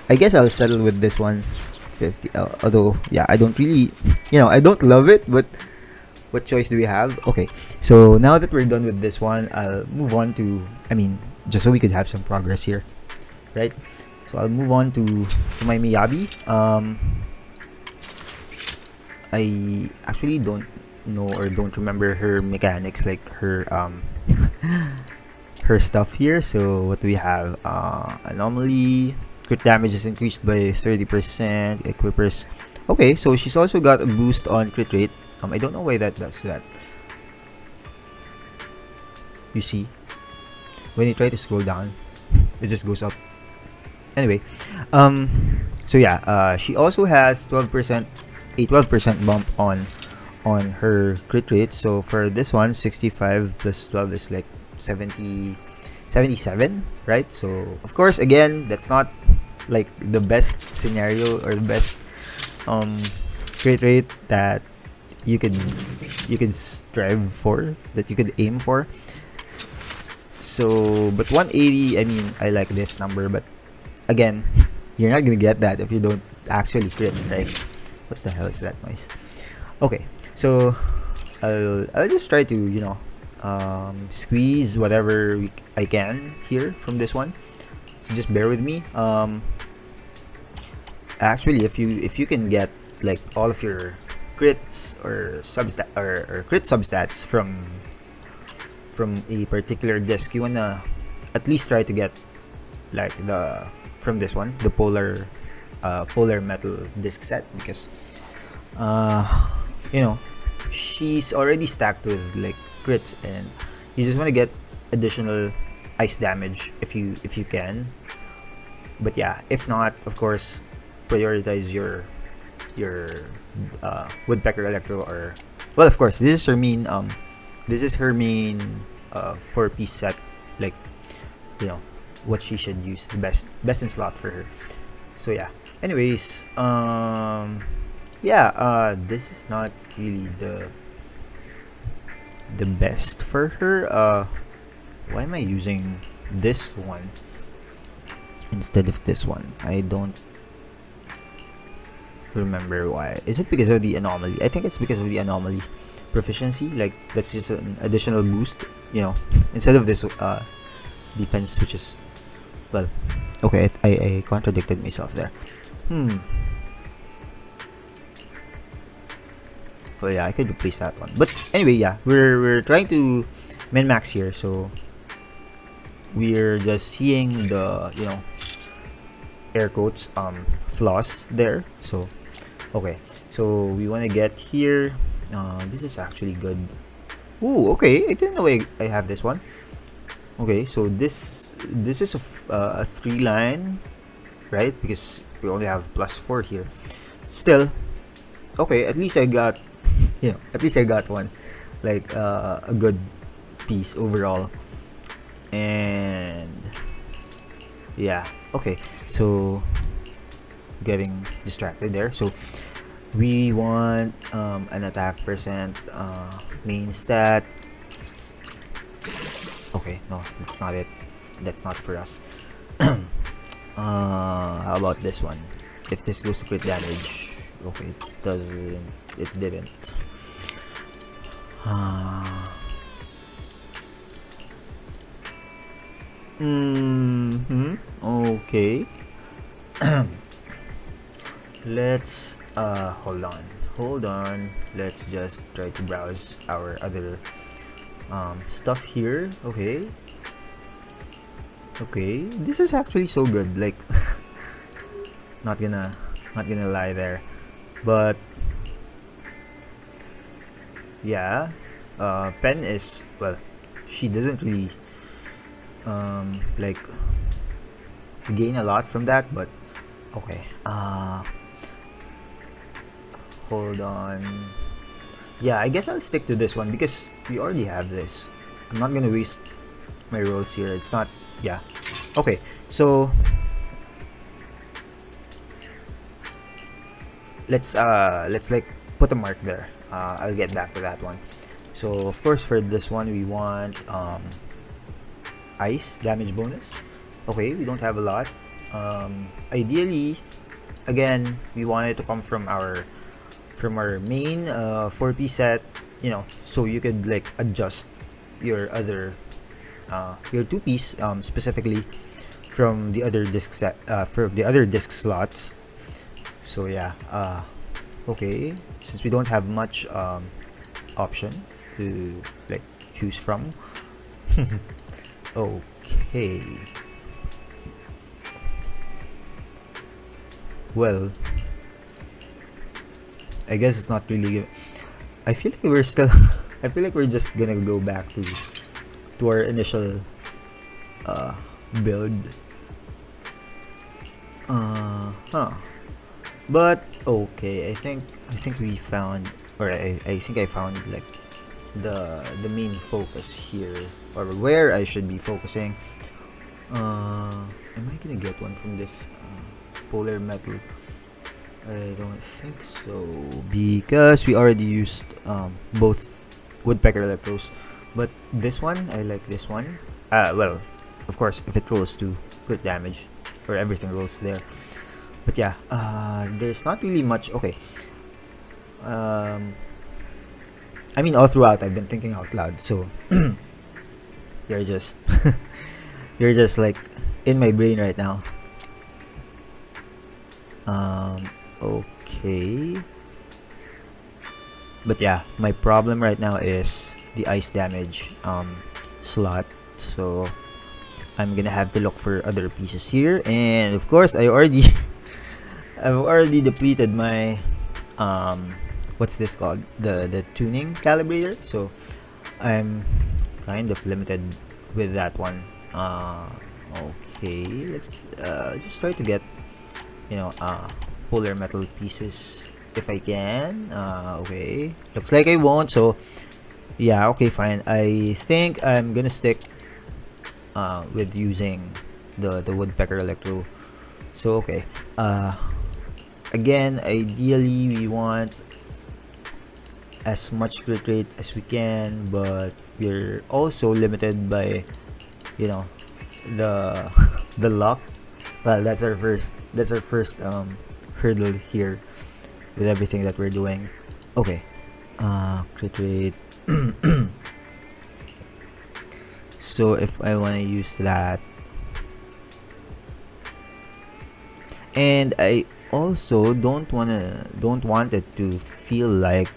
I guess I'll settle with this one, 50. Although, yeah, I don't really, I don't love it, but what choice do we have? Okay, so now that we're done with this one, I'll move on to, just so we could have some progress here, right? So I'll move on to my Miyabi. I actually don't know or don't remember her mechanics, like her her stuff here. So what do we have? Anomaly, crit damage is increased by 30%. Equippers. Okay, so she's also got a boost on crit rate. I don't know why that does that. You see, when you try to scroll down, it just goes up. Anyway, so yeah, she also has 12% a 12% bump on her crit rate. So for this one, 65 plus 12 is like 77, right? So of course, again, that's not like the best scenario or the best crit rate that you could strive for, that you could aim for. So but 180, I like this number, but again, you're not gonna get that if you don't actually crit, right? What the hell is that noise? Okay, so I'll just try to squeeze whatever I can here from this one. So just bear with me. Actually, if you can get like all of your crits or crit substats from a particular disc, you wanna at least try to get like from this one, the polar metal disc set, because she's already stacked with like crits, and you just want to get additional ice damage if you can. But yeah, if not, of course, prioritize your woodpecker electro, or, well, of course, this is her main 4-piece set, like, what she should use, the best in slot for her. So yeah, anyways, this is not really the best for her. Why am I using this one instead of this one? I don't remember why. Is it because of the anomaly? I think it's because of the anomaly proficiency. Like, that's just an additional boost, instead of this defense, which is, well, okay, I contradicted myself there. Well, yeah, I could replace that one. But anyway, yeah, we're trying to min-max here, so we're just seeing the, air quotes, flaws there. So, okay, so we want to get here. This is actually good. Ooh, okay, I didn't know I have this one. Okay, so this is a 3-line, right? Because we only have +4 here. Still, okay, at least I got one, like a good piece overall. And yeah, okay, so getting distracted there. So we want an attack percent, main stat. Okay, no, that's not it. That's not for us. How about this one? If this goes to crit damage, okay, it didn't. Okay. Let's hold on. Let's just try to browse our other stuff here. Okay, this is actually so good, like, not gonna lie there. But yeah, Pen is, well, she doesn't really like gain a lot from that, but okay. Hold on. Yeah, I guess I'll stick to this one because we already have this. I'm not gonna waste my rolls here. It's not. Yeah. Okay. So let's like put a mark there. I'll get back to that one. So of course for this one we want ice damage bonus. Okay, we don't have a lot. Ideally, again, we want it to come from our main 4P set, you know, so you could like adjust your other your 2 piece specifically from the other disc set from the other disc slots. So yeah, okay, since we don't have much option to like choose from. Okay, well, I guess it's not really. I feel like we're still. I feel like we're just gonna go back to our initial build. Huh. But okay, I think we found, or I think I found like the main focus here, or where I should be focusing. Am I gonna get one from this polar metal? I don't think so, because we already used both woodpecker electros. But this one, I like this one. Well, of course, if it rolls to crit damage, or everything rolls there. But yeah, there's not really much. Okay. I mean, all throughout, I've been thinking out loud. So you're just you're just like in my brain right now. Okay. But yeah, my problem right now is the ice damage slot. So I'm gonna have to look for other pieces here, and of course I already I've already depleted my what's this called, the tuning calibrator, so I'm kind of limited with that one. Okay, let's just try to get, you know, polar metal pieces if I can. Okay, looks like I won't, so yeah, okay, fine. I think I'm gonna stick with using the woodpecker electro. So okay, again, ideally we want as much crit rate as we can, but we're also limited by, you know, the the luck. Well, that's our first hurdle here with everything that we're doing. Okay, crit rate. So if I want to use that, and I also don't want it to feel like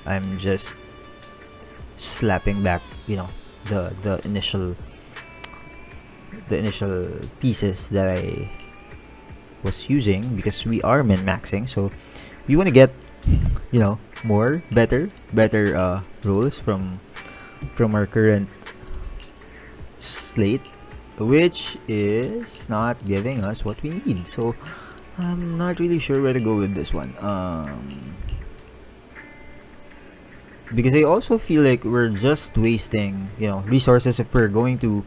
I'm just slapping back, you know, the initial pieces that I was using, because we are min-maxing, so we want to get, you know, more better rolls from our current slate, which is not giving us what we need. So I'm not really sure where to go with this one, because I also feel like we're just wasting, you know, resources if we're going to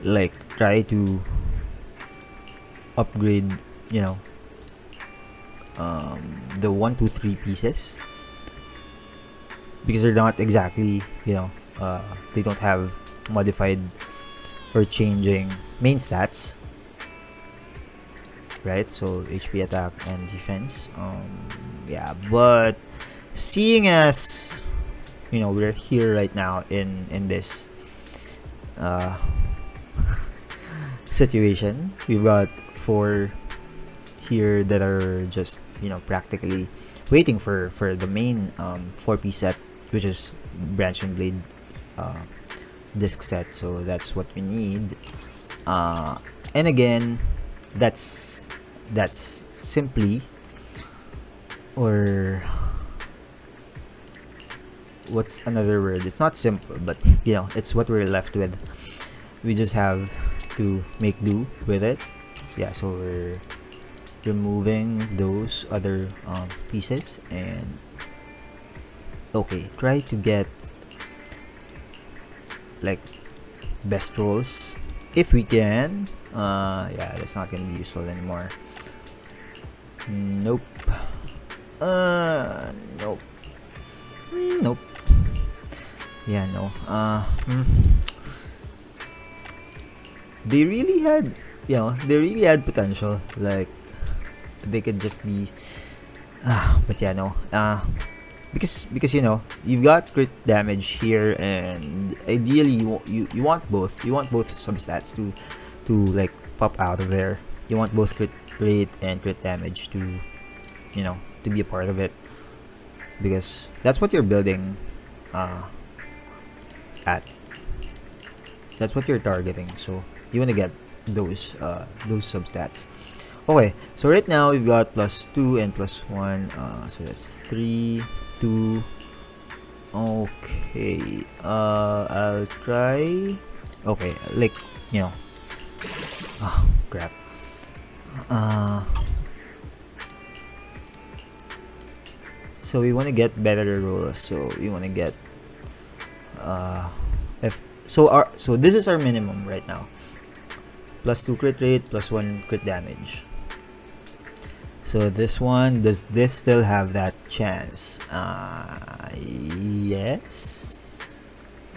like try to upgrade, you know, the 1, 2, 3 pieces, because they're not exactly, you know, they don't have modified or changing main stats, right? So HP, attack, and defense. Yeah, but seeing as, you know, we're here right now in this situation, we've got 4 here that are just, you know, practically waiting for the main 4P set, which is branch and blade disc set. So that's what we need, and again, that's simply, or what's another word? It's not simple, but you know, it's what we're left with. We just have to make do with it. Yeah, so we're removing those other pieces, and okay, try to get like best rolls if we can. Yeah, that's not gonna be useful anymore. Nope. Nope. Nope. Yeah, no. They really had, you know, they really had potential. Like, they could just be, but yeah, no. Because you know, you've got crit damage here, and ideally you want both. You want both substats to like pop out of there. You want both crit rate and crit damage to, you know, to be a part of it, because that's what you're building at. That's what you're targeting. So you want to get those substats. Okay, so right now we've got +2 and +1. So that's 3, 2. Okay. I'll try. Okay, like, you know. Oh crap. So we want to get better rolls. So we want to get if so this is our minimum right now. +2 crit rate, +1 crit damage. So this one, does this still have that chance? Yes,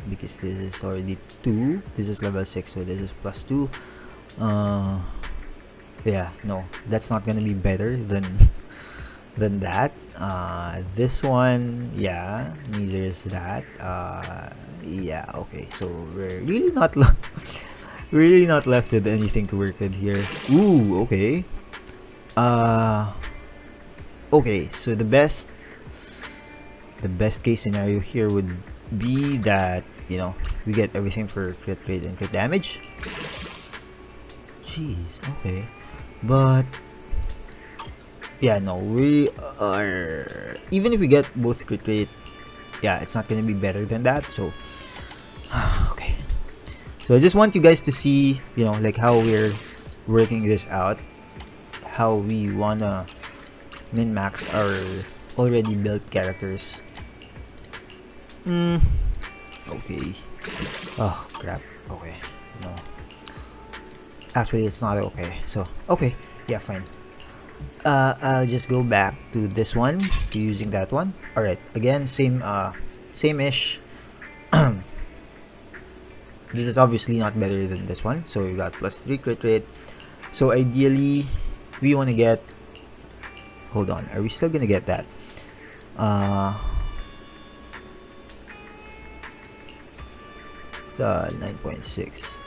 because this is already 2. This is level 6, so this is +2. Yeah, no, that's not gonna be better than that. This one, yeah, neither is that. Yeah, okay, so we're really not really not left with anything to work with here. Ooh, okay. Okay, so the best case scenario here would be that, you know, we get everything for crit rate and crit damage. Jeez, okay. But yeah, no, we are, even if we get both crit rate, yeah, it's not gonna be better than that. So okay, so I just want you guys to see, you know, like how we're working this out, how we wanna min-max our already built characters. Okay. Oh crap. Okay, no, actually it's not okay. So okay, yeah, fine. I'll just go back to this one, to using that one. Alright, again, same-ish. This is obviously not better than this one, so we got +3 crit rate. So ideally we want to get, hold on, are we still gonna get that? The 9.6.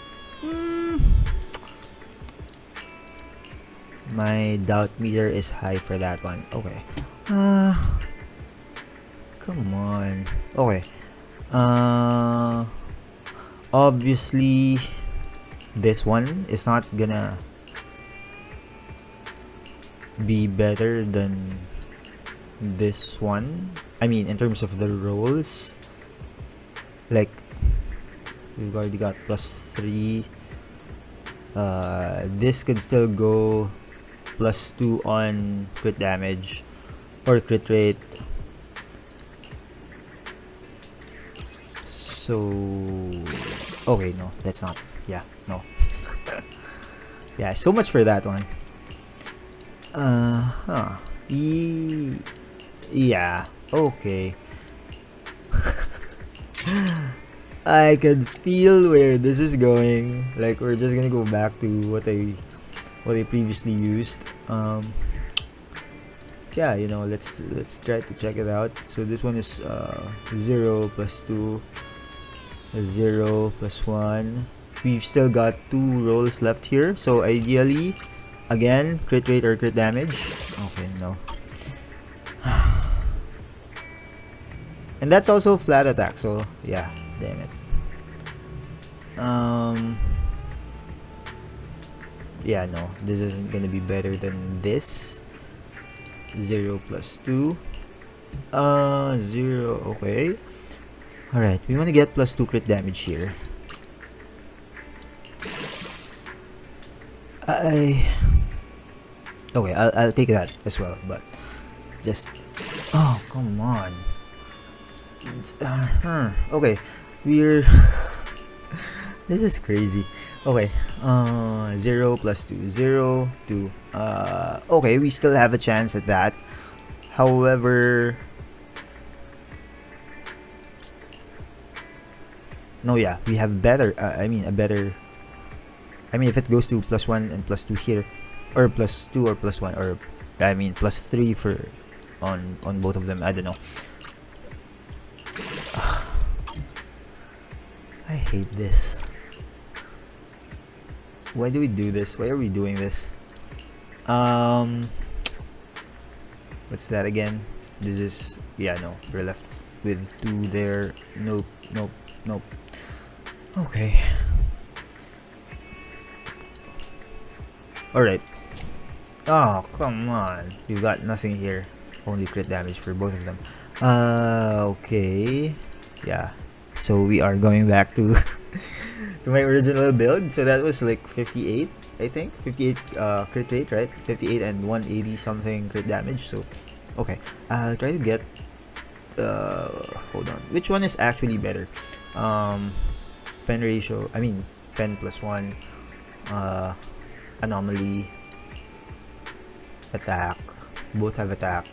My doubt meter is high for that one. Okay. Come on. Okay. Obviously this one is not gonna be better than this one. I mean, in terms of the rolls, like, we've already got +3. This could still go +2 on crit damage or crit rate. So okay, no, that's not, yeah, no. Yeah, so much for that one. Yeah, okay. I can feel where this is going. Like, we're just gonna go back to what I previously used. Yeah, you know, let's try to check it out. So this one is 0 +2, 0 +1. We've still got 2 rolls left here, so ideally, again, crit rate or crit damage. Okay, no. And that's also flat attack, so yeah, damn it. Yeah, no, this isn't gonna be better than this. 0 +2. 0, okay. Alright, we want to get +2 crit damage here. Okay, I'll take that as well, but just... Oh, come on. Okay, we're... This is crazy. Okay, 0 plus 2, 0, 2. Okay, we still have a chance at that. However... No, yeah, we have better, I mean, if it goes to +1 and +2 here, or +2 or +1, or, I mean, +3 for, on both of them, I don't know. I hate this. Why do we do this? Why are we doing this? What's that again? This is, yeah, no, we're left with 2 there. Nope, nope, nope. Okay. Alright. Oh, come on. We've got nothing here. Only crit damage for both of them. Okay. Yeah. So we are going back to to my original build. So that was like 58, I think. 58 crit rate, right? 58 and 180 something crit damage. So, okay. I'll try to get... hold on. Which one is actually better? Pen ratio. I mean, pen +1. Anomaly. Attack. Both have attack.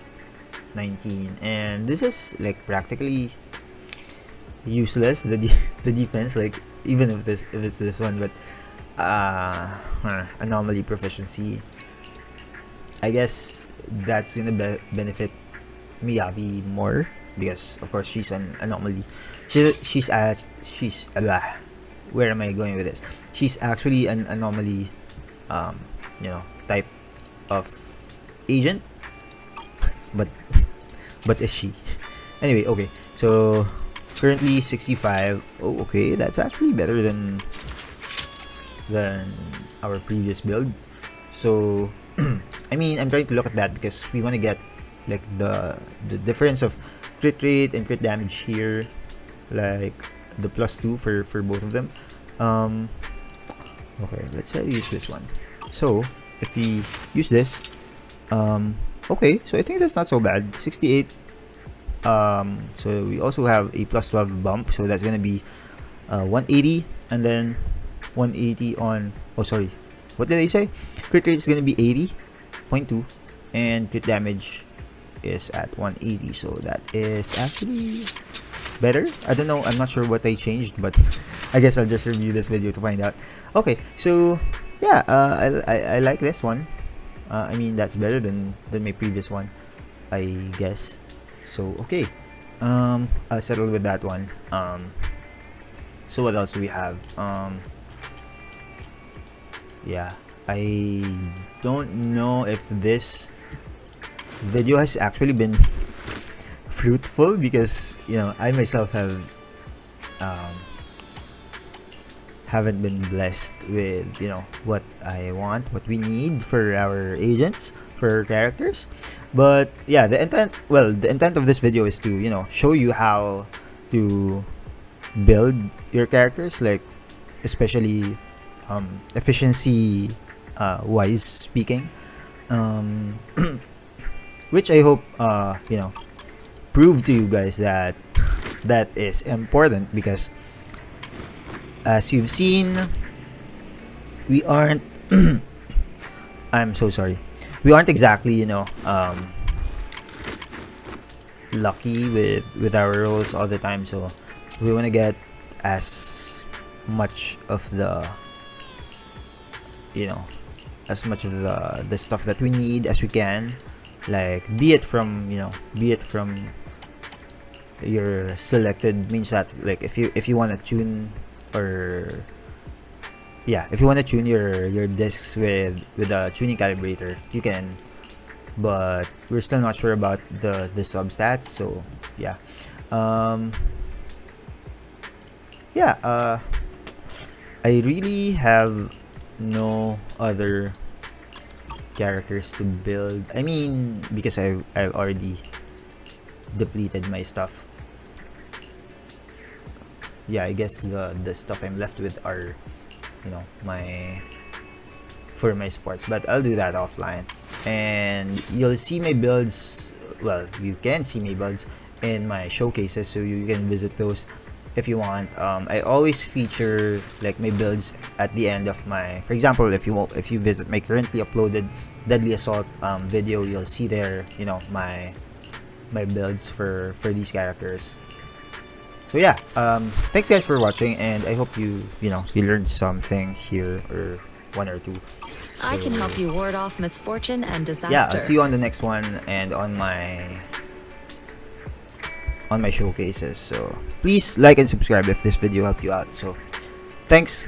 19. And this is like practically useless, the defense, like even if it's this one, but anomaly proficiency, I guess that's gonna benefit Miyabi more, because of course she's an anomaly. She's where am I going with this? She's actually an anomaly type of agent, but is she? Anyway, okay, so currently 65. Oh, okay, that's actually better than our previous build. So I mean, I'm trying to look at that because we want to get like the difference of crit rate and crit damage here, like the +2 for both of them. Okay, let's use this one. So if we use this, okay, so I think that's not so bad. 68. So we also have a +12 bump, so that's gonna be 180, and then 180 on... Oh, sorry, what did I say? Crit rate is gonna be 80.2, and crit damage is at 180, so that is actually better. I don't know, I'm not sure what I changed, but I guess I'll just review this video to find out. Okay, so yeah, I like this one. I mean, that's better than my previous one, I guess. So okay, I'll settle with that one. So what else do we have? Yeah, I don't know if this video has actually been fruitful, because I myself haven't been blessed with what I want, what we need for our agents, for our characters. But yeah, the intent of this video is to show you how to build your characters, like especially efficiency wise speaking, which I hope prove to you guys that that is important, because as you've seen, we aren't I'm so sorry, we aren't exactly lucky with our roles all the time. So we want to get as much of the the stuff that we need as we can, like be it from your selected means, that like if you want to tune, or yeah, if you want to tune your discs with a tuning calibrator, you can, but we're still not sure about the substats. So yeah, I really have no other characters to build. I mean, because I've already depleted my stuff. yeah, I guess the stuff I'm left with are, you know, my for my sports, but I'll do that offline. And you'll see my builds, well, you can see my builds in my showcases, so you can visit those if you want. I always feature like my builds at the end of my, for example, if you visit my currently uploaded Deadly Assault video, you'll see there, you know, my builds for these characters. So yeah, thanks guys for watching, and I hope you know, you learned something here, or one or two. I can So, help you ward off misfortune and disaster. yeah, I'll see you on the next one and on my showcases. So please like and subscribe if this video helped you out. So thanks.